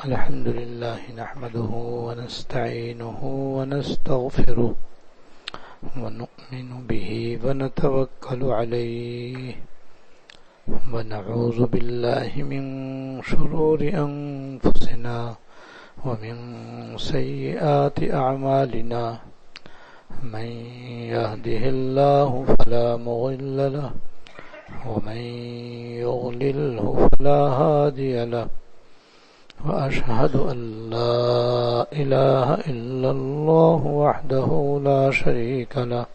الحمد لله نحمده ونستعينه ونستغفره ونؤمن به ونتوكل عليه ونعوذ بالله من شرور أنفسنا ومن سيئات أعمالنا من يهده الله فلا مضل له ومن يضلله فلا هادي له وأشهد أن لا إله إلا الله وحده لا شريك له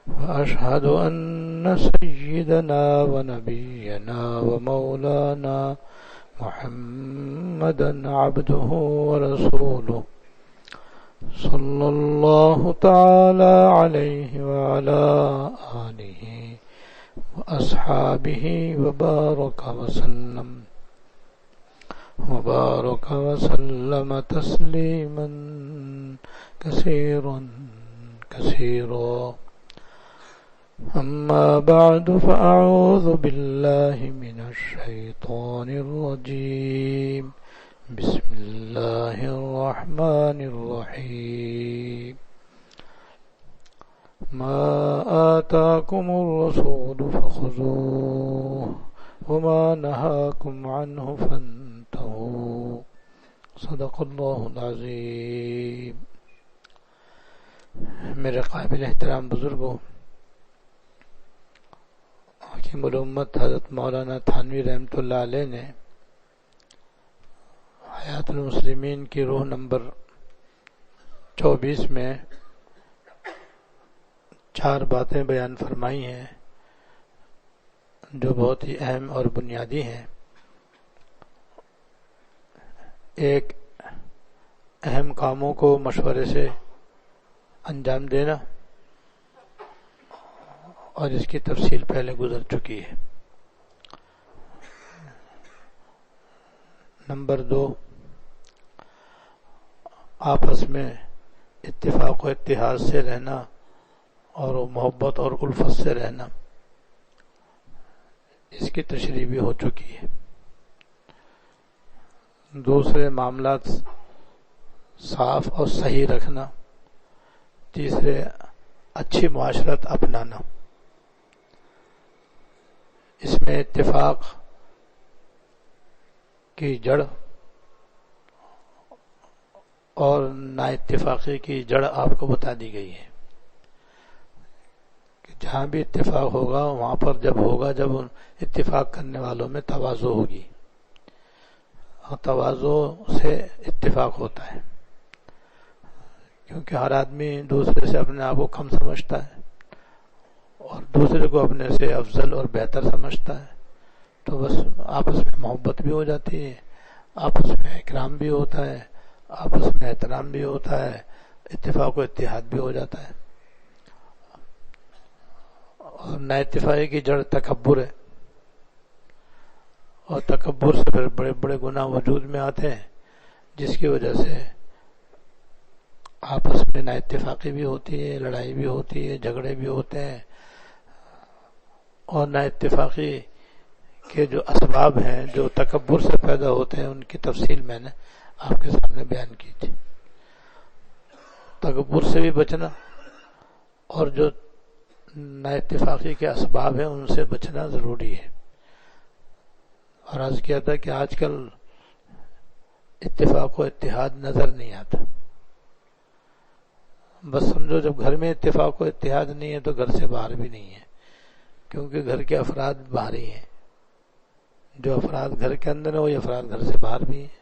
وأشهد أن سيدنا ونبينا ومولانا محمدا عبده ورسوله صلى الله تعالى عليه وعلى آله وأصحابه وبارك وسلم تسليما كثيرا أما بعد فأعوذ بالله من الشيطان الرجيم بسم الله الرحمن الرحيم ما آتاكم الرسول فخذوه وما نهاكم عنه فانتهوا صدق اللہ العظیم۔ میرے قابل احترام بزرگوں، حکیم الامت حضرت مولانا تھانوی رحمۃ اللہ علیہ نے حیات المسلمین کی روح نمبر 24 میں 4 باتیں بیان فرمائی ہیں جو بہت ہی اہم اور بنیادی ہیں۔ ایک، اہم کاموں کو مشورے سے انجام دینا، اور اس کی تفصیل پہلے گزر چکی ہے۔ نمبر 2، آپس میں اتفاق و اتحاد سے رہنا اور محبت اور الفت سے رہنا، اس کی تشریح بھی ہو چکی ہے۔ دوسرے، معاملات صاف اور صحیح رکھنا۔ تیسرے، اچھی معاشرت اپنانا۔ اس میں اتفاق کی جڑ اور نا اتفاقی کی جڑ آپ کو بتا دی گئی ہے کہ جہاں بھی اتفاق ہوگا وہاں پر جب اتفاق کرنے والوں میں تواضع ہوگی، اور تواضع سے اتفاق ہوتا ہے، کیونکہ ہر آدمی دوسرے سے اپنے آپ کو کم سمجھتا ہے اور دوسرے کو اپنے سے افضل اور بہتر سمجھتا ہے، تو بس آپس میں محبت بھی ہو جاتی ہے، آپس میں اکرام بھی ہوتا ہے، آپس میں احترام بھی ہوتا ہے، اتفاق و اتحاد بھی ہو جاتا ہے۔ اور نا اتفاقی کی جڑ تکبر ہے، اور تکبر سے پھر بڑے بڑے گناہ وجود میں آتے ہیں، جس کی وجہ سے آپس میں نا اتفاقی بھی ہوتی ہے، لڑائی بھی ہوتی ہے، جھگڑے بھی ہوتے ہیں۔ اور نا اتفاقی کے جو اسباب ہیں جو تکبر سے پیدا ہوتے ہیں، ان کی تفصیل میں نے آپ کے سامنے بیان کی تھی۔ تکبر سے بھی بچنا اور جو نا اتفاقی کے اسباب ہیں ان سے بچنا ضروری ہے۔ اور عرض کیا تھا کہ آج کل اتفاق و اتحاد نظر نہیں آتا۔ بس سمجھو جب گھر میں اتفاق و اتحاد نہیں ہے تو گھر سے باہر بھی نہیں ہے، کیونکہ گھر کے افراد باہر ہی ہیں۔ جو افراد گھر کے اندر ہیں وہی افراد گھر سے باہر بھی ہیں۔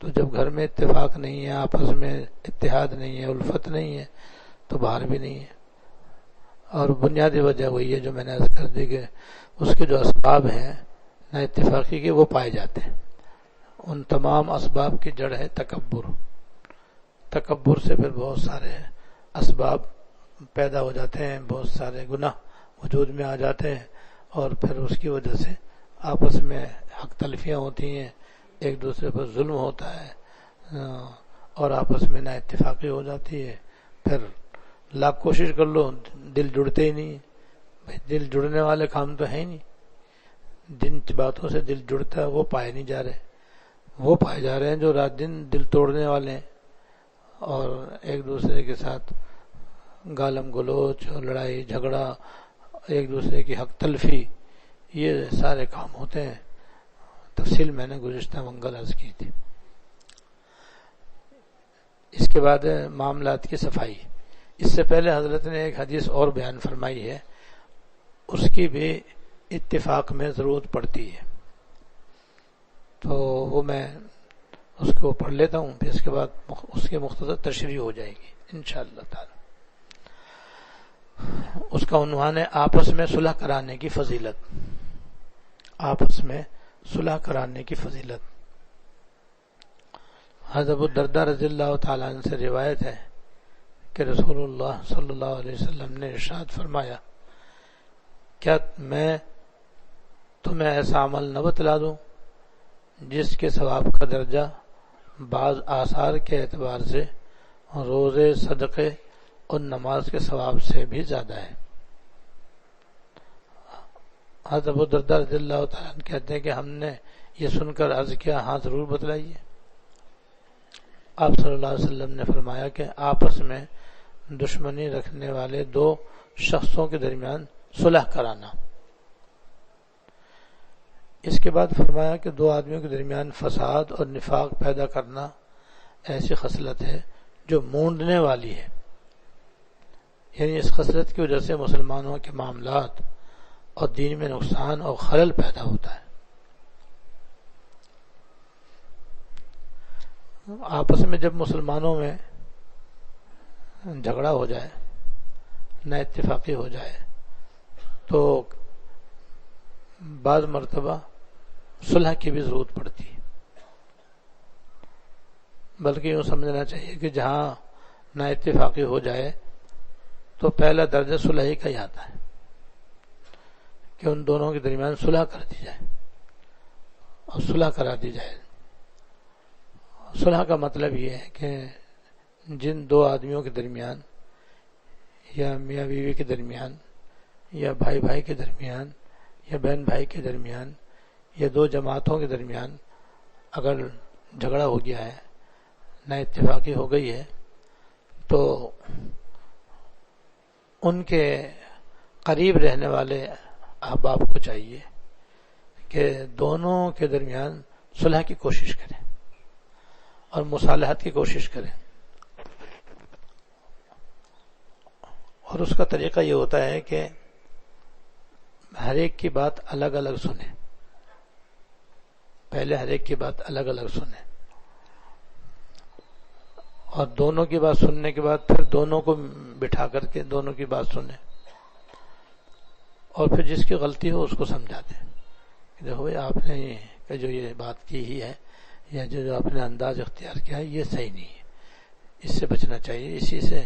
تو جب گھر میں اتفاق نہیں ہے، آپس میں اتحاد نہیں ہے، الفت نہیں ہے، تو باہر بھی نہیں ہے۔ اور بنیادی وجہ وہی ہے جو میں نے عرض کر دی کہ اس کے جو اسباب ہیں نا اتفاقی کے وہ پائے جاتے ہیں۔ ان تمام اسباب کی جڑ ہے تکبر۔ تکبر سے پھر بہت سارے اسباب پیدا ہو جاتے ہیں، بہت سارے گناہ وجود میں آ جاتے ہیں، اور پھر اس کی وجہ سے آپس میں حق تلفیاں ہوتی ہیں، ایک دوسرے پر ظلم ہوتا ہے، اور آپس میں نا اتفاقی ہو جاتی ہے۔ پھر لاکھ کوشش کر لو دل جڑتے ہی نہیں، بھائی دل جڑنے والے کام تو ہے ہی نہیں۔ جن باتوں سے دل جڑتا ہے وہ پائے نہیں جا رہے، وہ پائے جا رہے ہیں جو رات دن دل توڑنے والے ہیں، اور ایک دوسرے کے ساتھ گالم گلوچ اور لڑائی جھگڑا، ایک دوسرے کی حق تلفی، یہ سارے کام ہوتے ہیں۔ تفصیل میں نے گزشتہ منگل عرض کی تھی۔ اس کے بعد معاملات کی صفائی۔ اس سے پہلے حضرت نے ایک حدیث اور بیان فرمائی ہے، اس کی بھی اتفاق میں ضرورت پڑتی ہے، تو وہ میں اس کو پڑھ لیتا ہوں، پھر اس کے بعد اس کے مختصر تشریح ہو جائے گی انشاءاللہ تعالی۔ اس کا عنوان ہے آپس میں صلح کرانے کی فضیلت۔ آپس میں صلح کرانے کی فضیلت۔ حضرت ابو الدرداء رضی اللہ تعالیٰ عنہ سے روایت ہے کہ رسول اللہ صلی اللہ علیہ وسلم نے ارشاد فرمایا، کیا میں تمہیں ایسا عمل نہ بتلا دوں جس کے ثواب کا درجہ بعض آثار کے اعتبار سے روزے، صدقے اور نماز کے ثواب سے بھی زیادہ ہے۔ حضرت ابو الدرداء رضی اللہ تعالیٰ عنہ کہتے ہیں کہ ہم نے یہ سن کر عرض کیا، ہاں ضرور بتلائیے۔ آپ صلی اللہ علیہ وسلم نے فرمایا کہ آپس میں دشمنی رکھنے والے دو شخصوں کے درمیان صلح کرانا۔ اس کے بعد فرمایا کہ دو آدمیوں کے درمیان فساد اور نفاق پیدا کرنا ایسی خصلت ہے جو مونڈنے والی ہے، یعنی اس خصلت کی وجہ سے مسلمانوں کے معاملات اور دین میں نقصان اور خلل پیدا ہوتا ہے۔ آپس میں جب مسلمانوں میں جھگڑا ہو جائے، نہ اتفاقی ہو جائے، تو بعض مرتبہ صلح کی بھی ضرورت پڑتی ہے، بلکہ یوں سمجھنا چاہیے کہ جہاں نہ اتفاقی ہو جائے تو پہلا درجہ صلح ہی کا ہی آتا ہے کہ ان دونوں کے درمیان صلح کر دی جائے اور صلح کرا دی جائے۔ صلح کا مطلب یہ ہے کہ جن دو آدمیوں کے درمیان یا میاں بیوی کے درمیان یا بھائی بھائی کے درمیان یا بہن بھائی کے درمیان یا دو جماعتوں کے درمیان اگر جھگڑا ہو گیا ہے، نہ اتفاقی ہو گئی ہے، تو ان کے قریب رہنے والے احباب کو چاہیے کہ دونوں کے درمیان صلح کی کوشش کریں اور مصالحت کی کوشش کریں، اور اس کا طریقہ یہ ہوتا ہے کہ ہر ایک کی بات الگ الگ سنیں، پہلے ہر ایک کی بات الگ الگ سنیں، اور دونوں کی بات سننے کے بعد پھر دونوں کو بٹھا کر کے دونوں کی بات سنیں، اور پھر جس کی غلطی ہو اس کو سمجھا دیں کہ دیکھو بھائی آپ نے جو یہ بات کی ہی ہے یا جو آپ نے انداز اختیار کیا ہے یہ صحیح نہیں ہے، اس سے بچنا چاہیے، اسی سے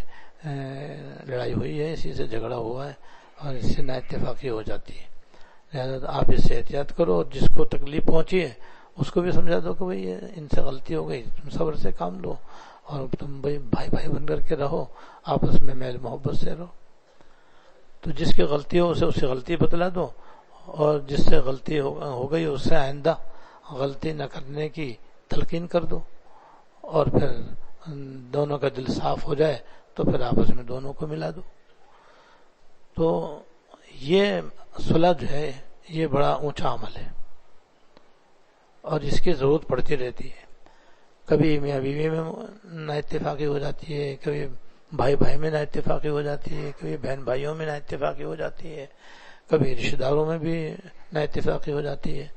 لڑائی ہوئی ہے، اسی سے جھگڑا ہوا ہے اور اس سے نا اتفاقی ہو جاتی ہے، لہذا آپ اس سے احتیاط کرو، اور جس کو تکلیف پہنچی ہے اس کو بھی سمجھا دو کہ بھائی ان سے غلطی ہو گئی، تم صبر سے کام لو اور تم بھائی بھائی بن کر کے رہو، آپس میں میل محبت سے رہو۔ تو جس کی غلطی ہو اسے اس کی غلطی بتلا دو، اور جس سے غلطی ہو گئی اس سے آئندہ غلطی نہ کرنے کی تلقین کر دو، اور پھر دونوں کا دل صاف ہو جائے تو پھر آپس میں دونوں کو ملا دو۔ تو یہ صلح جو ہے یہ بڑا اونچا عمل ہے اور اس کی ضرورت پڑتی رہتی ہے، کبھی میاں بیوی میں نا اتفاقی ہو جاتی ہے، کبھی بھائی بھائی میں نا اتفاقی ہو جاتی ہے، کبھی بہن بھائیوں میں نا اتفاقی ہو جاتی ہے، کبھی رشتہ داروں میں بھی نا اتفاقی ہو جاتی ہے۔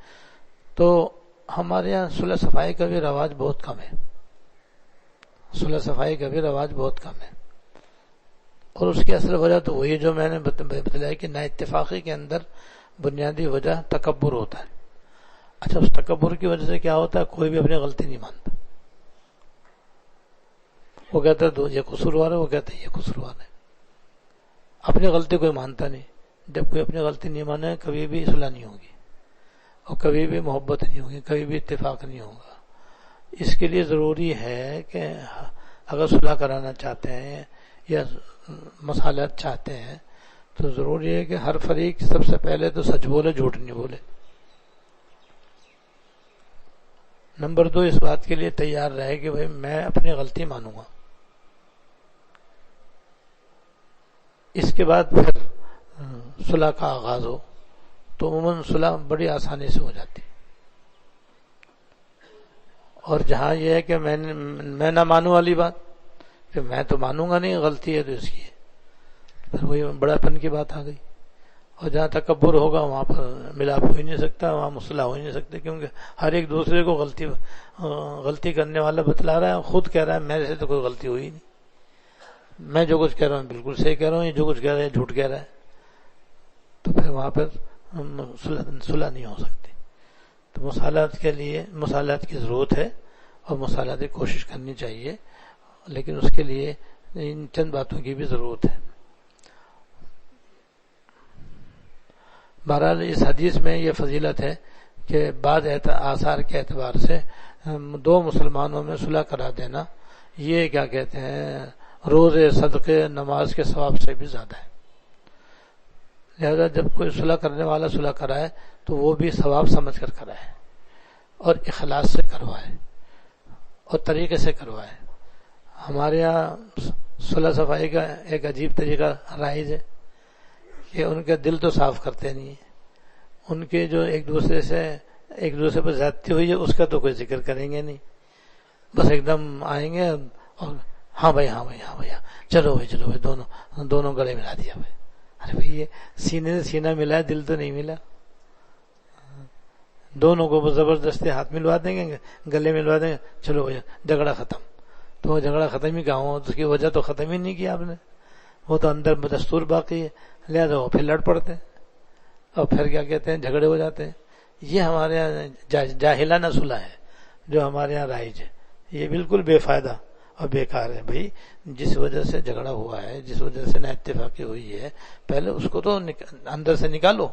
تو ہمارے یہاں صلح صفائی کا بھی رواج بہت کم ہے، صلح صفائی کا بھی رواج بہت کم ہے، اور اس کی اصل وجہ تو وہی جو میں نے بتلایا کہ نا اتفاقی کے اندر بنیادی وجہ تکبر ہوتا ہے۔ اچھا، اس تکبر کی وجہ سے کیا ہوتا ہے، کوئی بھی اپنی غلطی نہیں مانتا، وہ کہتا ہے یہ قصوروار ہے، وہ کہتا ہے یہ قصوروار ہے، اپنی غلطی کوئی مانتا نہیں۔ جب کوئی اپنی غلطی نہیں مانے کبھی بھی صلح نہیں ہوگی اور کبھی بھی محبت نہیں ہوگی، کبھی بھی اتفاق نہیں ہوگا۔ اس کے لیے ضروری ہے کہ اگر صلح کرانا چاہتے ہیں یا مصالحت چاہتے ہیں تو ضروری ہے کہ ہر فریق سب سے پہلے تو سچ بولے، جھوٹ نہیں بولے، نمبر 2 اس بات کے لیے تیار رہے کہ بھائی میں اپنی غلطی مانوں گا. اس کے بعد پھر صلح کا آغاز ہو تو عموماً صلح بڑی آسانی سے ہو جاتی. اور جہاں یہ ہے کہ میں نہ مانوں والی بات کہ میں تو مانوں گا نہیں، غلطی ہے تو اس کی ہے، پھر وہی بڑا پن کی بات آ گئی. اور جہاں تکبر ہوگا وہاں پر ملاپ ہو ہی نہیں سکتا، وہاں مصلح ہو ہی نہیں سکتے، کیونکہ ہر ایک دوسرے کو غلطی کرنے والا بتلا رہا ہے، خود کہہ رہا ہے میرے سے تو کوئی غلطی ہوئی نہیں، میں جو کچھ کہہ رہا ہوں بالکل صحیح کہہ رہا ہوں، یہ جو کچھ کہہ رہا ہے جھوٹ کہہ رہا ہے. تو پھر وہاں پر صلح نہیں ہو سکتی. تو مصالحت کی ضرورت ہے اور مصالحت کی کوشش کرنی چاہیے، لیکن اس کے لیے ان چند باتوں کی بھی ضرورت ہے. بہرحال اس حدیث میں یہ فضیلت ہے کہ بعض آثار کے اعتبار سے 2 مسلمانوں میں صلح کرا دینا یہ کیا کہتے ہیں روزے، صدقے، نماز کے ثواب سے بھی زیادہ ہے. لہذا جب کوئی صلح کرنے والا صلح کرائے تو وہ بھی ثواب سمجھ کر کرائے اور اخلاص سے کروائے اور طریقے سے کروائے. ہمارے ہاں صلح صفائی کا ایک عجیب طریقہ رائج ہے کہ ان کے دل تو صاف کرتے نہیں ہیں، ان کے جو ایک دوسرے پر زیادتی ہوئی ہے اس کا تو کوئی ذکر کریں گے نہیں، بس ایک دم آئیں گے اور ہاں بھائی چلو بھائی دونوں گلے ملا دیا بھائی. ارے بھائی یہ سینے سے سینہ ملا ہے، دل تو نہیں ملا. دونوں کو زبردستی ہاتھ ملوا دیں گے، گلے ملوا دیں گے، چلو بھائی جھگڑا ختم. تو وہ جھگڑا ختم ہی کہاں ہو، اس کی وجہ تو ختم ہی نہیں کی آپ نے، وہ تو اندر دستور باقی ہے. لہٰذا وہ پھر لڑ پڑتے ہیں اور پھر کیا کہتے ہیں جھگڑے ہو جاتے ہیں. یہ ہمارے یہاں جاہلانہ صلح ہے جو ہمارے یہاں رائج ہے، یہ بالکل بے فائدہ اور بیکار ہے. بھائی جس وجہ سے جھگڑا ہوا ہے، جس وجہ سے نا اتفاقی ہوئی ہے، پہلے اس کو تو اندر سے نکالو.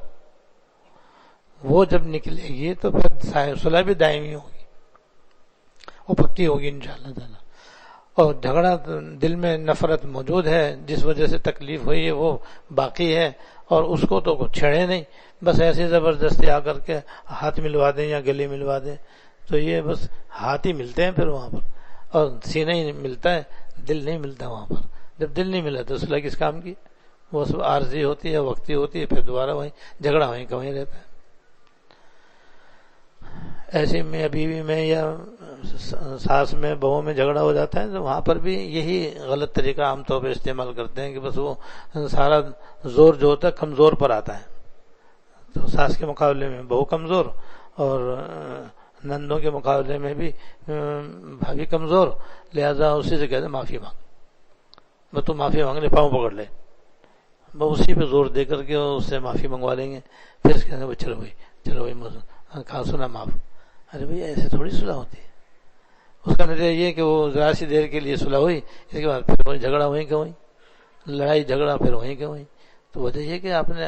وہ جب نکلے گی تو پھر صلح بھی دائمی ہوگی، وہ پکی ہوگی انشاءاللہ تعالی. اور جھگڑا دل میں نفرت موجود ہے جس وجہ سے تکلیف ہوئی ہے وہ باقی ہے، اور اس کو تو چھیڑے نہیں، بس ایسے زبردستی آ کر کے ہاتھ ملوا دیں یا گلے ملوا دیں. تو یہ بس ہاتھ ہی ملتے ہیں پھر وہاں پر، اور سینہ ہی ملتا ہے، دل نہیں ملتا وہاں پر. جب دل نہیں ملا تو صلح کس کام کی، وہ سب عارضی ہوتی ہے، وقتی ہوتی ہے، پھر دوبارہ وہیں جھگڑا وہیں کا وہیں رہتا ہے. ایسے میں بیوی میں یا ساس میں بہو میں جھگڑا ہو جاتا ہے تو وہاں پر بھی یہی غلط طریقہ عام طور پہ استعمال کرتے ہیں کہ بس وہ سارا زور جو ہوتا ہے کمزور پر آتا ہے. تو ساس کے مقابلے میں بہو کمزور، اور نندوں کے مقابلے میں بھی بھابھی کمزور. لہذا اسی سے کہتے ہیں معافی مانگ، بس تو معافی مانگ لے، پاؤں پکڑ لے، بس اسی پہ زور دے کر کے اس سے معافی منگوا لیں گے. پھر کہتے ہیں چلو بھائی کہاں سنا معاف. ارے بھائی ایسے تھوڑی صلح ہوتی ہے. اس کا نتیجہ یہ کہ وہ ذرا سی دیر کے لیے صلح ہوئی، اس کے بعد پھر وہیں جھگڑا وہیں کا وہیں، لڑائی جھگڑا پھر وہیں کا وہیں. تو وجہ یہ کہ آپ نے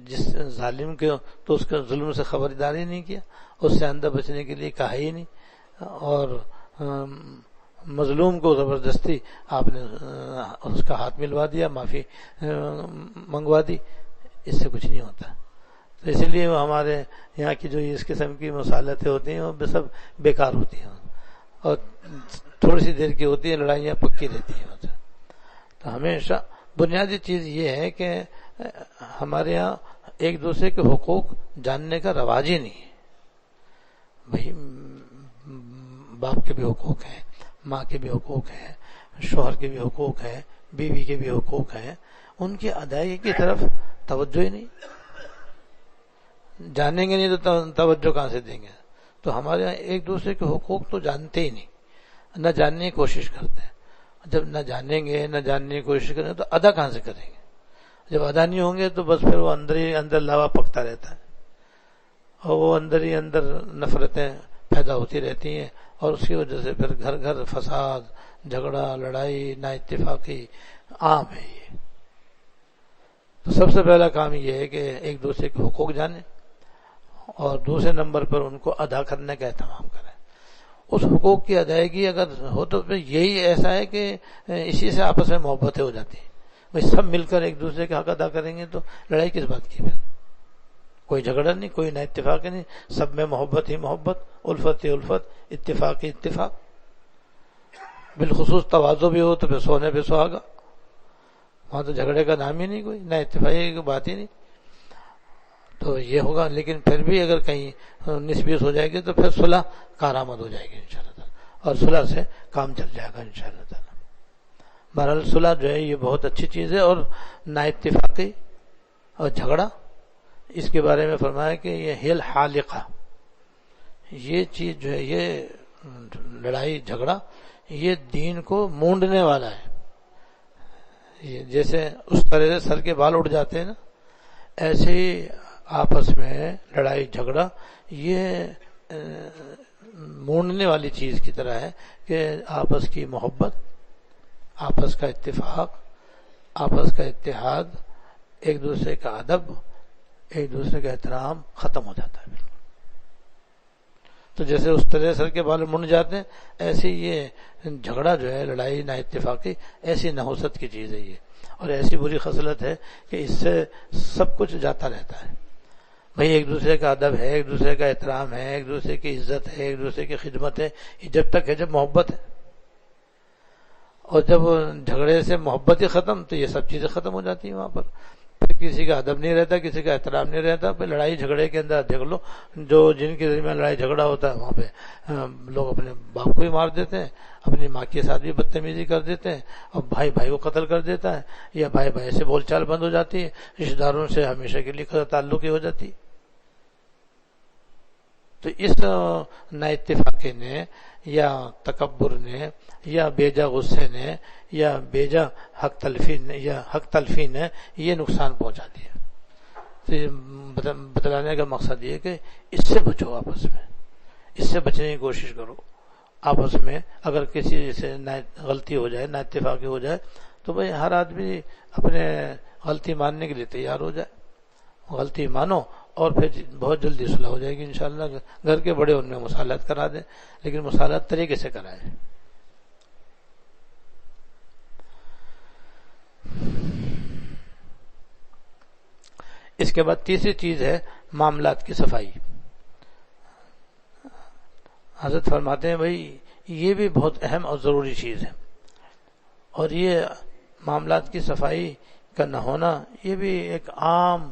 جس ظالم کے تو اس کے ظلم سے خبرداری نہیں کیا، اس سے اندر بچنے کے لیے کہا ہی نہیں، اور مظلوم کو زبردستی آپ نے اس کا ہاتھ ملوا دیا، معافی منگوا دی. اس سے کچھ نہیں ہوتا. تو اسی لیے وہ ہمارے یہاں کی جو اس قسم کی مصالحتیں ہوتی ہیں وہ سب بیکار ہوتی ہیں اور تھوڑی سی دیر کی ہوتی ہیں، لڑائیاں پکی رہتی ہیں. تو ہمیشہ بنیادی چیز یہ ہے کہ ہمارے یہاں ایک دوسرے کے حقوق جاننے کا رواج ہی نہیں ہے. بھائی باپ کے بھی حقوق ہیں، ماں کے بھی حقوق ہیں، شوہر کے بھی حقوق ہیں، بیوی کے بھی حقوق ہیں، ان کی ادائیگی کی طرف توجہ ہی نہیں. جانیں گے نہیں تو توجہ کہاں سے دیں گے. تو ہمارے یہاں ایک دوسرے کے حقوق تو جانتے ہی نہیں، نہ جاننے کی کوشش کرتے ہیں. جب نہ جانیں گے، نہ جاننے کی کوشش کریں تو ادا کہاں سے کریں گے. جب ادا نہیں ہوں گے تو بس پھر وہ اندر ہی اندر لاوا پکتا رہتا ہے، اور وہ اندر ہی اندر نفرتیں پیدا ہوتی رہتی ہیں، اور اس کی وجہ سے پھر گھر گھر فساد، جھگڑا، لڑائی، نا اتفاقی عام ہے. یہ تو سب سے پہلا کام یہ ہے کہ ایک دوسرے کے حقوق جانیں، اور دوسرے نمبر پر ان کو ادا کرنے کا اہتمام کریں. اس حقوق کی ادائیگی اگر ہو تو پھر یہی ایسا ہے کہ اسی سے آپس میں محبتیں ہو جاتی ہیں. بھائی سب مل کر ایک دوسرے کے حق ادا کریں گے تو لڑائی کس بات کی. پھر کوئی جھگڑا نہیں، کوئی نہ اتفاق نہیں، سب میں محبت ہی محبت، الفت ہی الفت، اتفاق ہی اتفاق. بالخصوص تواضع بھی ہو تو پھر سونے پہ سہاگا، وہاں تو جھگڑے کا نام ہی نہیں، کوئی نہ اتفاقی کی بات ہی نہیں. تو یہ ہوگا. لیکن پھر بھی اگر کہیں 19-20 ہو جائے گی تو پھر صلح کارآمد ہو جائے گی انشاءاللہ تعالی، اور صلح سے کام چل جائے گا انشاءاللہ تعالی. بہرحال صلح جو ہے یہ بہت اچھی چیز ہے. اور نا اتفاقی اور جھگڑا، اس کے بارے میں فرمایا کہ یہ ہیل حالقہ، یہ چیز جو ہے، یہ لڑائی جھگڑا یہ دین کو مونڈنے والا ہے. یہ جیسے اس طرح سے سر کے بال اڑ جاتے ہیں نا، ایسے ہی آپس میں لڑائی جھگڑا یہ مونڈنے والی چیز کی طرح ہے کہ آپس کی محبت، آپس کا اتفاق، آپس کا اتحاد، ایک دوسرے کا ادب، ایک دوسرے کا احترام ختم ہو جاتا ہے. تو جیسے اس طرح سر کے بال منڈ جاتے ہیں، ایسے یہ جھگڑا جو ہے، لڑائی نا اتفاقی، ایسی نحوست کی چیز ہے یہ، اور ایسی بری خصلت ہے کہ اس سے سب کچھ جاتا رہتا ہے. بھئی ایک دوسرے کا ادب ہے، ایک دوسرے کا احترام ہے، ایک دوسرے کی عزت ہے، ایک دوسرے کی خدمت ہے، یہ جب تک ہے جب محبت ہے. اور جب جھگڑے سے محبت ہی ختم تو یہ سب چیزیں ختم ہو جاتی ہیں وہاں پر. پھر کسی کا ادب نہیں رہتا، کسی کا احترام نہیں رہتا. پھر لڑائی جھگڑے کے اندر دیکھ لو، جو جن کے درمیان لڑائی جھگڑا ہوتا ہے وہاں پہ لوگ اپنے باپ کو ہی مار دیتے ہیں، اپنی ماں کے ساتھ بھی بدتمیزی کر دیتے ہیں، اور بھائی بھائی کو قتل کر دیتا ہے، یا بھائی بھائی سے بول چال بند ہو جاتی ہے، رشتہ داروں سے ہمیشہ کے لیے تعلق ہی ہو جاتی. تو اس نا اتفاقی نے یا تکبر نے یا بیجا غصے نے یا بیجا حق تلفی نے یہ نقصان پہنچا دیا. تو یہ بتلانے کا مقصد یہ کہ اس سے بچو، آپس میں اس سے بچنے کی کوشش کرو. آپس میں اگر کسی سے غلطی ہو جائے، نا اتفاقی ہو جائے، تو بھئی ہر آدمی اپنے غلطی ماننے کے لیے تیار ہو جائے، غلطی مانو، اور پھر بہت جلدی صلح ہو جائے گی انشاءاللہ. گھر کے بڑے ان میں مصالحت کرا دیں، لیکن مصالحت طریقے سے کرائیں. اس کے بعد تیسری چیز ہے معاملات کی صفائی. حضرت فرماتے ہیں بھائی یہ بھی بہت اہم اور ضروری چیز ہے، اور یہ معاملات کی صفائی کا نہ ہونا یہ بھی ایک عام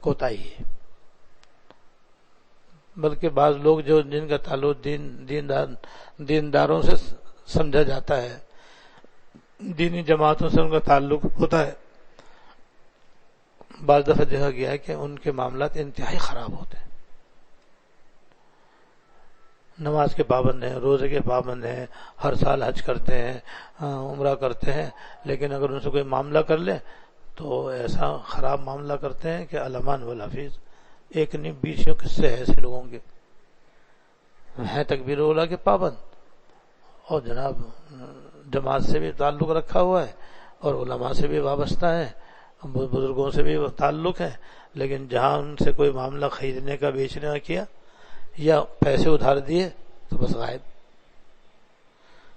کوتاہی ہے. بلکہ بعض لوگ جو جن کا تعلق دینداروں سے سمجھا جاتا ہے، دینی جماعتوں سے ان کا تعلق ہوتا ہے، بعض دفعہ دیکھا گیا ہے کہ ان کے معاملات انتہائی خراب ہوتے ہیں. نماز کے پابند ہیں، روزے کے پابند ہیں، ہر سال حج کرتے ہیں، عمرہ کرتے ہیں، لیکن اگر ان سے کوئی معاملہ کر لے تو ایسا خراب معاملہ کرتے ہیں کہ الامان والحفیظ. ایک نہیں 20 قصے ہیں ایسے لوگوں کے ہیں، تکبیر اولا کے پابند، اور جناب جماعت سے بھی تعلق رکھا ہوا ہے، اور علماء سے بھی وابستہ ہے، بزرگوں سے بھی تعلق ہے، لیکن جہاں ان سے کوئی معاملہ خریدنے کا، بیچنے کا کیا، یا پیسے ادھار دیے، تو بس غائب.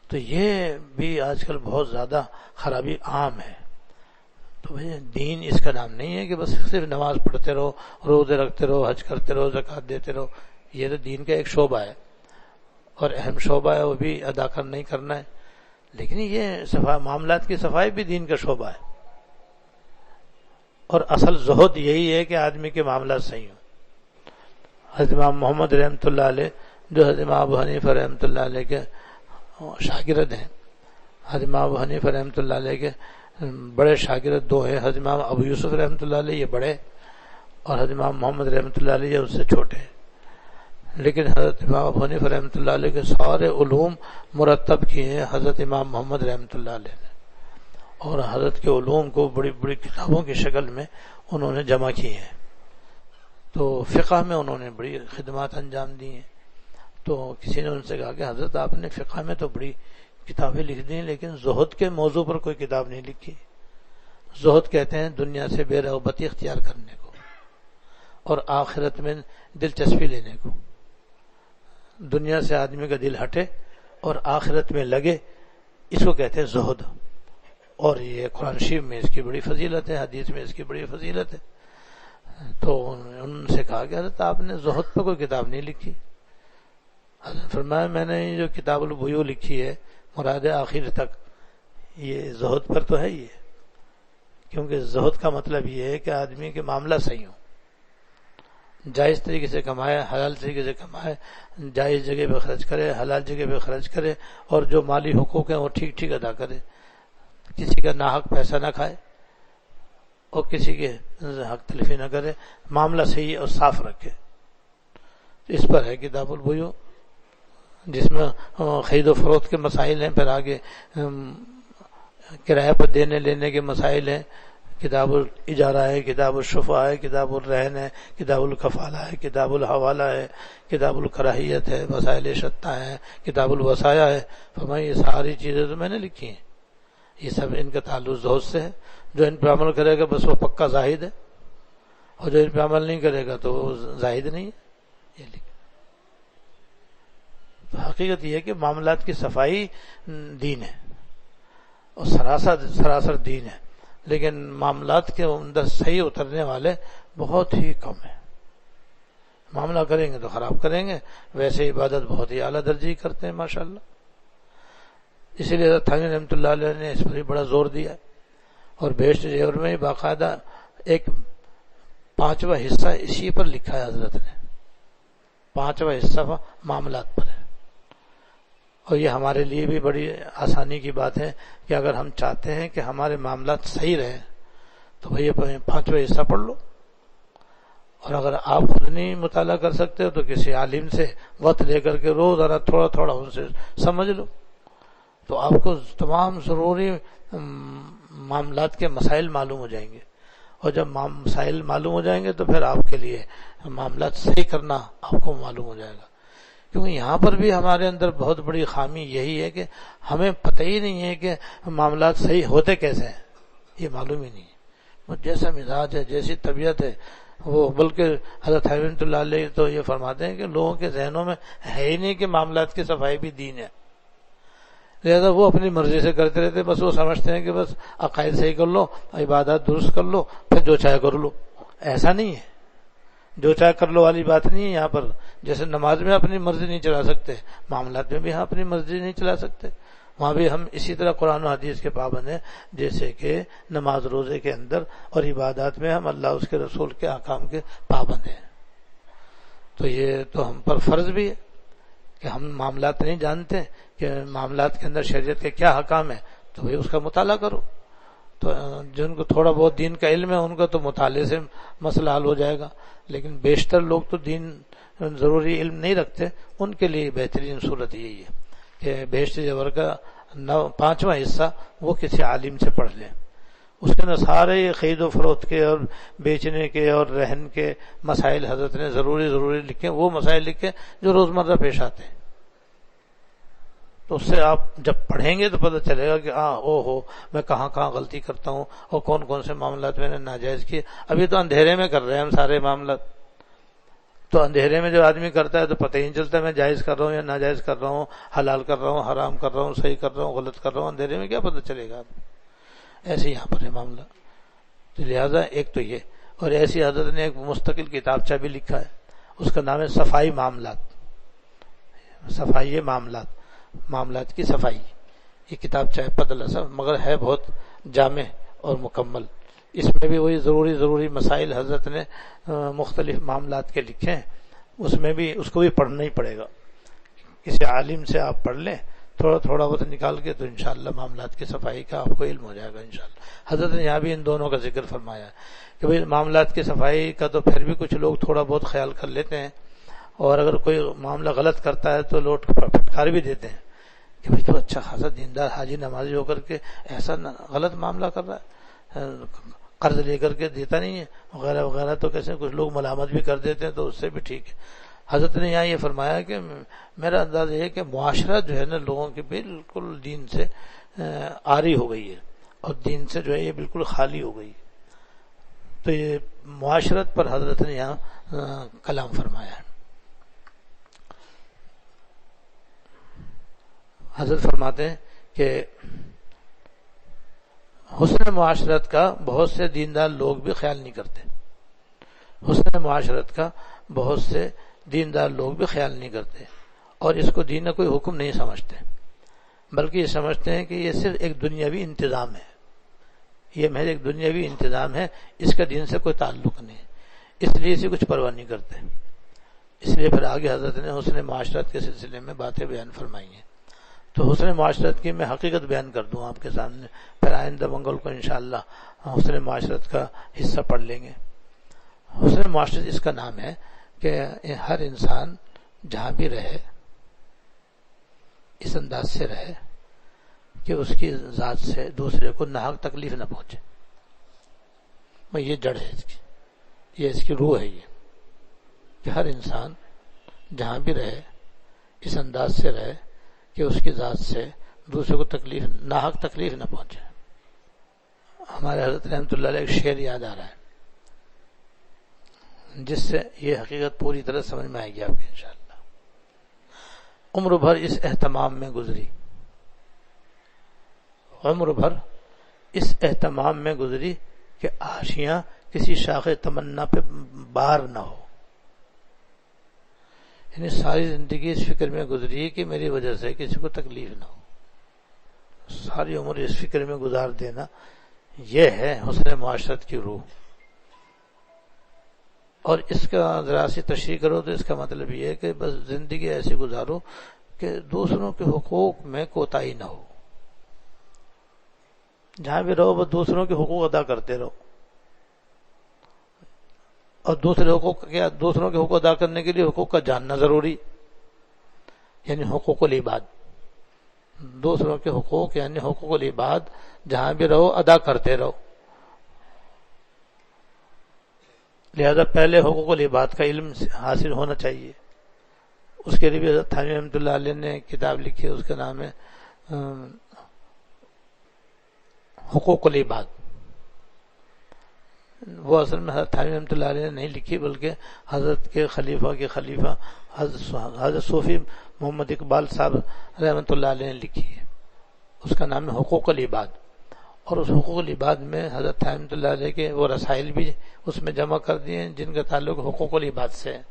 تو یہ بھی آج کل بہت زیادہ خرابی عام ہے. تو بھئی دین اس کا نام نہیں ہے کہ بس صرف نماز پڑھتے رہو، روزے رکھتے رہو، حج کرتے رہو، زکوٰۃ دیتے رہو. یہ تو دین کا ایک شعبہ ہے، اور اہم شعبہ ہے، وہ بھی ادا کرنا ہی کرنا ہے. لیکن یہ معاملات کی صفائی بھی دین کا شعبہ ہے، اور اصل زہد یہی ہے کہ آدمی کے معاملات صحیح ہوں. حضرت امام محمد رحمۃ اللہ علیہ، جو حضرت امام ابو حنیفہ رحمۃ اللہ علیہ کے شاگرد ہیں، حضرت امام ابو حنیفہ رحمۃ اللہ علیہ کے بڑے شاگرد دو ہیں، حضرت امام ابو یوسف رحمۃ اللہ علیہ یہ بڑے، اور حضرت امام محمد رحمۃ اللہ علیہ اس سے چھوٹے ہیں. لیکن حضرت امام ابو حنیفہ رحمۃ اللہ علیہ کے سارے علوم مرتب کیے ہیں حضرت امام محمد رحمۃ اللہ علیہ نے، اور حضرت کے علوم کو بڑی بڑی کتابوں کی شکل میں انہوں نے جمع کیے ہیں. تو فقہ میں انہوں نے بڑی خدمات انجام دی ہیں. تو کسی نے ان سے کہا کہ حضرت آپ نے فقہ میں تو بڑی کتابیں لکھ دی ہیں، لیکن زہد کے موضوع پر کوئی کتاب نہیں لکھی. زہد کہتے ہیں دنیا سے بے رغبتی اختیار کرنے کو، اور آخرت میں دلچسپی لینے کو. دنیا سے آدمی کا دل ہٹے اور آخرت میں لگے، اس کو کہتے ہیں زہد. اور یہ قرآن شریف میں اس کی بڑی فضیلت ہے، حدیث میں اس کی بڑی فضیلت ہے. تو ان سے کہا کہ حضرت آپ نے زہد پر کوئی کتاب نہیں لکھی. حضرت فرمایا میں نے یہ جو کتاب البیوع لکھی ہے مراد آخر تک یہ زہد پر تو ہے ہی ہے، کیونکہ زہد کا مطلب یہ ہے کہ آدمی کے معاملہ صحیح ہوں، جائز طریقے سے کمائے، حلال طریقے سے کمائے، جائز جگہ پہ خرچ کرے، حلال جگہ پہ خرچ کرے، اور جو مالی حقوق ہیں وہ ٹھیک ٹھیک ادا کرے، کسی کا ناحق پیسہ نہ کھائے اور کسی کے حق تلفی نہ کرے، معاملہ صحیح اور صاف رکھے. اس پر ہے کتاب البیوع، جس میں خرید و فروخت کے مسائل ہیں، پھر آگے کرایہ پر دینے لینے کے مسائل ہیں، کتاب الاجارہ ہے، کتاب الشفعہ ہے، کتاب الرہن ہے، کتاب الکفالہ ہے، کتاب الحوالہ ہے، کتاب الکراہیت ہے، مسائل شتہ ہیں، کتاب الوصایا ہے. فرمایا یہ ساری چیزیں تو میں نے لکھی ہیں، یہ سب ان کا تعلق زہد سے ہے. جو ان پہ عمل کرے گا بس وہ پکا زاہد ہے، اور جو ان پہ عمل نہیں کرے گا تو وہ زاہد نہیں ہے. یہ لکھ تو حقیقت یہ ہے کہ معاملات کی صفائی دین ہے اور سراسر دین ہے، لیکن معاملات کے اندر صحیح اترنے والے بہت ہی کم ہیں. معاملہ کریں گے تو خراب کریں گے، ویسے عبادت بہت ہی اعلیٰ درجے کرتے ہیں ماشاءاللہ. اسی لیے حضرت تھانوی رحمۃ اللہ علیہ نے اس پر بڑا زور دیا، اور بہشت زیور میں باقاعدہ ایک 5واں حصہ اسی پر لکھا ہے حضرت نے، 5واں حصہ معاملات پر ہے. اور یہ ہمارے لیے بھی بڑی آسانی کی بات ہے کہ اگر ہم چاہتے ہیں کہ ہمارے معاملات صحیح رہیں تو بھئی 5واں حصہ پڑھ لو، اور اگر آپ خود نہیں مطالعہ کر سکتے ہو تو کسی عالم سے وقت لے کر کے روزانہ تھوڑا تھوڑا ان سے سمجھ لو، تو آپ کو تمام ضروری معاملات کے مسائل معلوم ہو جائیں گے. اور جب مسائل معلوم ہو جائیں گے تو پھر آپ کے لیے معاملات صحیح کرنا آپ کو معلوم ہو جائے گا. کیونکہ یہاں پر بھی ہمارے اندر بہت بڑی خامی یہی ہے کہ ہمیں پتہ ہی نہیں ہے کہ معاملات صحیح ہوتے کیسے ہیں، یہ معلوم ہی نہیں ہے. جیسا مزاج ہے، جیسی طبیعت ہے وہ، بلکہ حضرت رحمۃ اللہ علیہ تو یہ فرماتے ہیں کہ لوگوں کے ذہنوں میں ہے ہی نہیں کہ معاملات کی صفائی بھی دین ہے، لہذا وہ اپنی مرضی سے کرتے رہتے ہیں. بس وہ سمجھتے ہیں کہ بس عقائد صحیح کر لو، عبادات درست کر لو، پھر جو چاہے کر لو. ایسا نہیں ہے، جو چاہے کر لو والی بات نہیں ہے یہاں پر. جیسے نماز میں اپنی مرضی نہیں چلا سکتے، معاملات میں بھی ہم اپنی مرضی نہیں چلا سکتے. وہاں بھی ہم اسی طرح قرآن و حدیث کے پابند ہیں جیسے کہ نماز روزے کے اندر اور عبادات میں ہم اللہ اس کے رسول کے احکام کے پابند ہیں. تو یہ تو ہم پر فرض بھی ہے کہ ہم معاملات نہیں جانتے کہ معاملات کے اندر شریعت کے کیا حکام ہیں، تو بھئی اس کا مطالعہ کرو. تو جن کو تھوڑا بہت دین کا علم ہے ان کا تو مطالعے سے مسئلہ حل ہو جائے گا، لیکن بیشتر لوگ تو دین ضروری علم نہیں رکھتے. ان کے لیے بہترین صورت یہی ہے کہ بہشت زیور کا 5واں حصہ وہ کسی عالم سے پڑھ لیں. اس کے اندر سارے خرید و فروخت کے اور بیچنے کے اور رہن کے مسائل حضرت نے ضروری لکھے، وہ مسائل لکھے جو روزمرہ پیش آتے ہیں. تو اس سے آپ جب پڑھیں گے تو پتہ چلے گا کہ میں کہاں غلطی کرتا ہوں اور کون کون سے معاملات میں نے ناجائز کیے. ابھی تو اندھیرے میں کر رہے ہیں ہم سارے معاملات، تو اندھیرے میں جو آدمی کرتا ہے تو پتہ ہی نہیں چلتا میں جائز کر رہا ہوں یا ناجائز کر رہا ہوں، حلال کر رہا ہوں، حرام کر رہا ہوں، صحیح کر رہا ہوں، غلط کر رہا ہوں. اندھیرے میں کیا پتہ چلے گا آدمی. ایسے یہاں پر ہے معاملہ. تو لہٰذا ایک تو یہ، اور ایسی حضرت نے ایک مستقل کتابچہ بھی لکھا ہے، اس کا نام ہے صفائی معاملات. صفائی معاملات کی صفائی. یہ کتابچہ ہے پتلا سا، مگر ہے بہت جامع اور مکمل. اس میں بھی وہی ضروری مسائل حضرت نے مختلف معاملات کے لکھے ہیں. اس میں بھی اس کو بھی پڑھنا ہی پڑے گا. کسی عالم سے آپ پڑھ لیں تھوڑا وقت نکال کے تو انشاءاللہ معاملات کی صفائی کا آپ کو علم ہو جائے گا انشاءاللہ. حضرت نے یہاں بھی ان دونوں کا ذکر فرمایا ہے کہ بھئی معاملات کی صفائی کا تو پھر بھی کچھ لوگ تھوڑا بہت خیال کر لیتے ہیں، اور اگر کوئی معاملہ غلط کرتا ہے تو لوٹ پھٹکار بھی دیتے ہیں کہ بھئی تو اچھا خاصا دیندار حاجی نمازی ہو کر کے ایسا غلط معاملہ کر رہا ہے، قرض لے کر کے دیتا نہیں ہے وغیرہ وغیرہ. تو کیسے کچھ لوگ ملامت بھی کر دیتے ہیں، تو اس سے بھی ٹھیک ہے. حضرت نے یہاں یہ فرمایا کہ میرا انداز یہ ہے کہ معاشرہ جو ہے نا لوگوں کی بالکل دین سے عاری ہو گئی ہے، اور دین سے جو ہے یہ بالکل خالی ہو گئی. تو یہ معاشرت پر حضرت نے یہاں کلام فرمایا ہے. حضرت فرماتے ہیں کہ حسن معاشرت کا بہت سے دیندار لوگ بھی خیال نہیں کرتے. حسن معاشرت کا بہت سے دیندار لوگ بھی خیال نہیں کرتے اور اس کو دین کا کوئی حکم نہیں سمجھتے، بلکہ یہ سمجھتے ہیں کہ یہ صرف ایک دنیاوی انتظام ہے، یہ محض ایک دنیاوی انتظام ہے، اس کا دین سے کوئی تعلق نہیں، اس لیے اسے کچھ پرواہ نہیں کرتے۔ اس لیے پھر آگے حضرت نے حسن معاشرت کے سلسلے میں باتیں بیان فرمائی ہیں۔ تو حسن معاشرت کی میں حقیقت بیان کر دوں آپ کے سامنے، پھر آئندہ منگل کو انشاءاللہ حسن معاشرت کا حصہ پڑھ لیں گے۔ حسن معاشرت اس کا نام ہے کہ ہر انسان جہاں بھی رہے اس انداز سے رہے کہ اس کی ذات سے دوسرے کو ناحق تکلیف نہ پہنچے۔ یہ جڑ ہے اس کی، یہ اس کی روح ہے، یہ کہ ہر انسان جہاں بھی رہے اس انداز سے رہے کہ اس کی ذات سے دوسرے کو تکلیف ناحق تکلیف نہ پہنچے۔ ہمارے حضرت رحمۃ اللہ علیہ ایک شعر یاد آ رہا ہے جس سے یہ حقیقت پوری طرح سمجھ میں آئے گی آپ کے انشاءاللہ۔ عمر بھر اس اہتمام میں گزری، عمر بھر اس اہتمام میں گزری کہ آشیاں کسی شاخ تمنا پہ بار نہ ہو، یعنی ساری زندگی اس فکر میں گزری کہ میری وجہ سے کسی کو تکلیف نہ ہو، ساری عمر اس فکر میں گزار دینا، یہ ہے حسن معاشرت کی روح۔ اور اس کا ذرا سی تشریح کرو تو اس کا مطلب یہ ہے کہ بس زندگی ایسی گزارو کہ دوسروں کے حقوق میں کوتاہی نہ ہو، جہاں بھی رہو بس دوسروں کے حقوق ادا کرتے رہو، اور دوسروں کے حقوق ادا کرنے کے لیے حقوق کا جاننا ضروری، یعنی حقوق العباد، دوسروں کے حقوق یعنی حقوق العباد جہاں بھی رہو ادا کرتے رہو۔ لہذا پہلے حقوق العباد کا علم حاصل ہونا چاہیے۔ اس کے لیے بھی حضرت تھانوی رحمۃ اللہ علیہ نے کتاب لکھی ہے، اس کا نام ہے حقوق العباد۔ وہ اصل میں حضرت تھانوی رحمۃ اللہ علیہ نے نہیں لکھی، بلکہ حضرت کے خلیفہ کے خلیفہ حضرت صوفی محمد اقبال صاحب رحمۃ اللہ علیہ نے لکھی ہے، اس کا نام ہے حقوق العباد۔ اور اس حقوق العباد میں حضرت رحمۃ اللہ علیہ کے وہ رسائل بھی اس میں جمع کر دیے ہیں جن کا تعلق حقوق العباد سے ہے،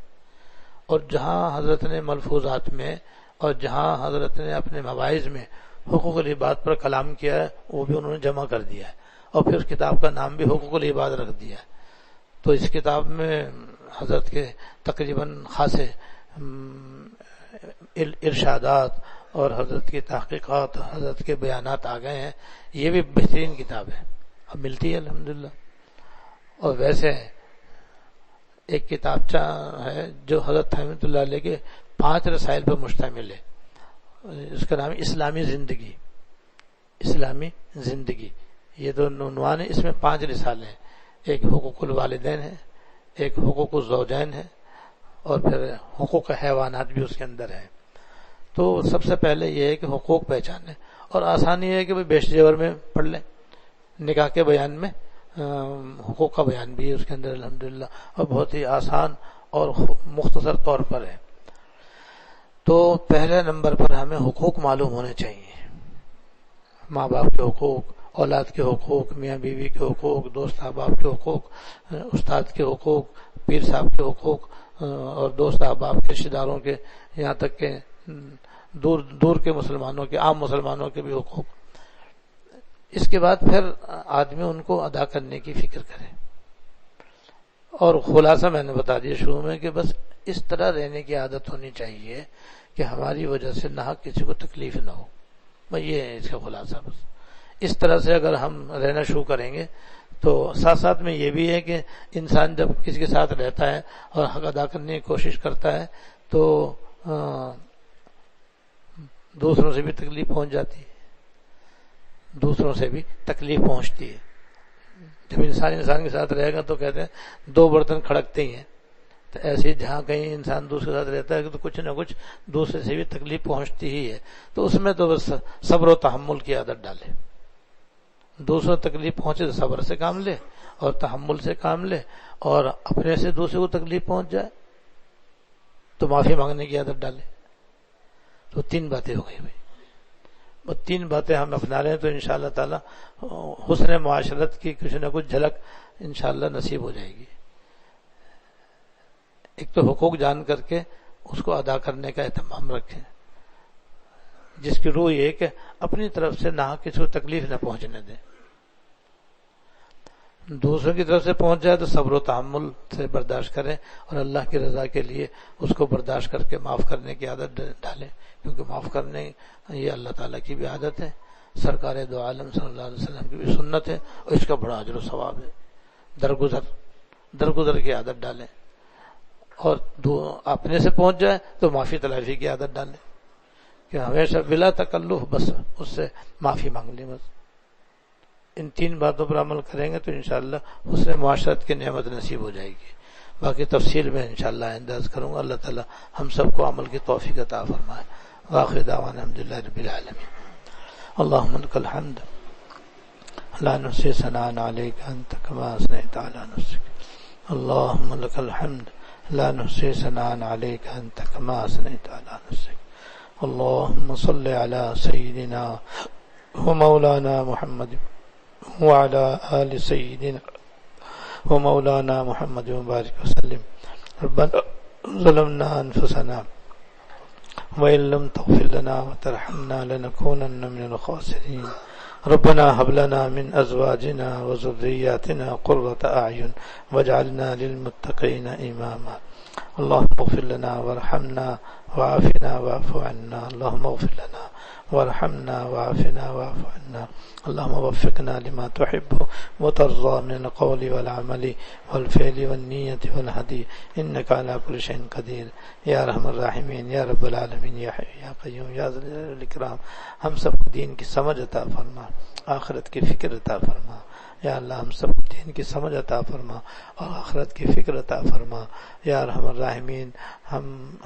اور جہاں حضرت نے ملفوظات میں اور جہاں حضرت نے اپنے مواعظ میں حقوق العباد پر کلام کیا ہے وہ بھی انہوں نے جمع کر دیا ہے، اور پھر اس کتاب کا نام بھی حقوق العباد رکھ دیا ہے۔ تو اس کتاب میں حضرت کے تقریباً خاصے ارشادات اور حضرت کی تحقیقات، حضرت کے بیانات آ گئے ہیں، یہ بھی بہترین کتاب ہے، اب ملتی ہے الحمدللہ۔ اور ویسے ایک کتابچہ ہے جو حضرت رحمۃ اللہ علیہ کے 5 رسائل پر مشتمل ہے، اس کا نام اسلامی زندگی، اسلامی زندگی، یہ دو عنوان ہیں، اس میں 5 رسالے ہیں، ایک حقوق الوالدین ہے، ایک حقوق الزوجین ہے، اور پھر حقوق حیوانات بھی اس کے اندر ہے۔ تو سب سے پہلے یہ ہے کہ حقوق پہچانے، اور آسانی ہے کہ بیش زیور میں پڑھ لیں، نکاح کے بیان میں حقوق کا بیان بھی ہے اس کے اندر الحمدللہ، اور بہت ہی آسان اور مختصر طور پر ہے۔ تو پہلے نمبر پر ہمیں حقوق معلوم ہونے چاہیے، ماں باپ کے حقوق، اولاد کے حقوق، میاں بیوی کے حقوق، دوست احباب کے حقوق، استاد کے حقوق، پیر صاحب کے حقوق، اور دوست احباب کے رشتہ داروں کے، یہاں تک کہ دور کے مسلمانوں کے، عام مسلمانوں کے بھی حقوق۔ اس کے بعد پھر آدمی ان کو ادا کرنے کی فکر کرے، اور خلاصہ میں نے بتا دیا شروع میں کہ بس اس طرح رہنے کی عادت ہونی چاہیے کہ ہماری وجہ سے نہ کسی کو تکلیف نہ ہو، بس یہ ہے اس کا خلاصہ۔ بس اس طرح سے اگر ہم رہنا شروع کریں گے تو ساتھ ساتھ میں یہ بھی ہے کہ انسان جب کسی کے ساتھ رہتا ہے اور حق ادا کرنے کی کوشش کرتا ہے تو دوسروں سے بھی تکلیف پہنچ جاتی ہے، دوسروں سے بھی تکلیف پہنچتی ہے۔ جب انسان کے ساتھ رہے گا تو کہتے ہیں 2 برتن کھڑکتے ہی ہیں، تو ایسے جہاں کہیں انسان دوسرے کے ساتھ رہتا ہے تو کچھ نہ کچھ دوسرے سے بھی تکلیف پہنچتی ہی ہے، تو اس میں تو بس صبر و تحمل کی عادت ڈالے، دوسروں تکلیف پہنچے تو صبر سے کام لے اور تحمل سے کام لے، اور اپنے سے دوسرے کو تکلیف پہنچ جائے تو معافی مانگنے کی عادت ڈالے۔ تو 3 باتیں ہو گئی بھائی، وہ 3 باتیں ہم اپنا رہے ہیں تو انشاءاللہ تعالی حسن معاشرت کی کچھ نہ کچھ جھلک انشاءاللہ نصیب ہو جائے گی۔ ایک تو حقوق جان کر کے اس کو ادا کرنے کا اہتمام رکھیں، جس کی روح یہ کہ اپنی طرف سے نہ کسی کو تکلیف نہ پہنچنے دیں، دوسروں کی طرف سے پہنچ جائے تو صبر و تحمل سے برداشت کریں، اور اللہ کی رضا کے لیے اس کو برداشت کر کے معاف کرنے کی عادت ڈالیں، کیونکہ معاف کرنے یہ اللہ تعالیٰ کی بھی عادت ہے، سرکار دو عالم صلی اللہ علیہ وسلم کی بھی سنت ہے، اور اس کا بڑا اجر و ثواب ہے۔ درگزر کی عادت ڈالیں، اور اپنے سے پہنچ جائے تو معافی تلافی کی عادت ڈالیں، کہ ہمیشہ بلا تکلف بس اس سے معافی مانگ لیں۔ بس ان تین باتوں پر عمل کریں گے تو انشاءاللہ حسن معاشرت کی نعمت نصیب ہو جائے گی۔ باقی تفصیل میں انشاءاللہ انداز کروں گا۔ اللہ تعالی ہم سب کو عمل کی توفیق عطا فرمائے۔ وآخر دعوانا الحمدللہ رب العالمین۔ اللهم لك الحمد لا نحصي ثناء عليك أنت كما أثنيت على نفسك. اللهم لك الحمد لا نحصي ثناء عليك أنت كما أثنيت على نفسك. اللهم صل على سيدنا ومولانا محمد وعلى آل سيدنا ومولانا محمد وبارك وسلم. ربنا ظلمنا أنفسنا وإن لم تغفر لنا وترحمنا لنكونن من الخاسرين. ربنا هب لنا من أزواجنا وذرياتنا قرة أعين واجعلنا للمتقين إماما. اللهم اغفر لنا وارحمنا وعافنا واعف عنا. اللهم اغفر لنا وارحمنا وعافنا واعف عنا. اللهم وفقنا لما تحب وترضى من القول والعمل والفعل والنية والهدي إنك على كل شيء قدير. یا ارحم الراحمین، یا رب العالمین، یا حی یا قیوم، یا ذی الجلال والاکرام، ہم سب کو دین کی سمجھ عطا فرما، آخرت کی فکر عطا فرما۔ یا اللہ ہم سب کو دین کی سمجھ عطا فرما اور آخرت کی فکر عطا فرما۔ یا ارحم الراحمین،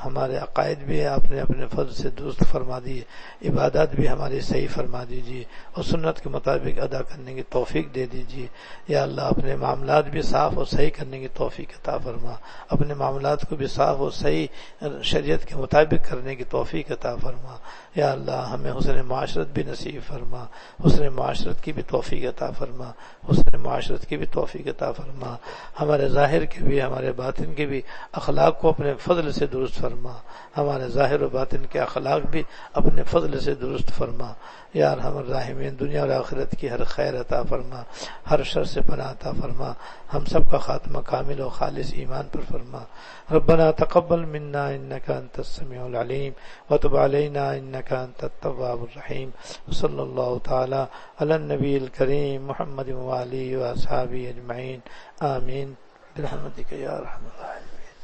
ہمارے عقائد بھی آپ نے اپنے فضل سے درست فرما دیے، عبادات بھی ہماری صحیح فرما دیجیے اور سنت کے مطابق ادا کرنے کی توفیق دے دیجیے۔ یا اللہ اپنے معاملات بھی صاف اور صحیح کرنے کی توفیق عطا فرما، اپنے معاملات کو بھی صاف اور صحیح شریعت کے مطابق کرنے کی توفیق عطا فرما۔ یا اللہ ہمیں حسن معاشرت بھی نصیب فرما، حسن معاشرت کی بھی توفیق عطا فرما، حسن معاشرت کی بھی توفیق عطا فرما۔ ہمارے ظاہر کے بھی ہمارے باطن کے بھی اخلاق کو اپنے فضل سے درست فرما، ہمارے ظاہر و باطن کے اخلاق بھی اپنے فضل سے درست فرما۔ یا ارحم الراحمین، دنیا اور آخرت کی ہر خیر عطا فرما، ہر شر سے پناہ عطا فرما، ہم سب کا خاتمہ کامل و خالص ایمان پر فرما۔ ربنا تقبل منا انك انت السميع العليم وتب علينا انك انت التواب الرحيم. صلى الله تعالى على النبي الكريم محمد وآله وأصحابه أجمعين. آمين برحمتك يا أرحم الراحمين.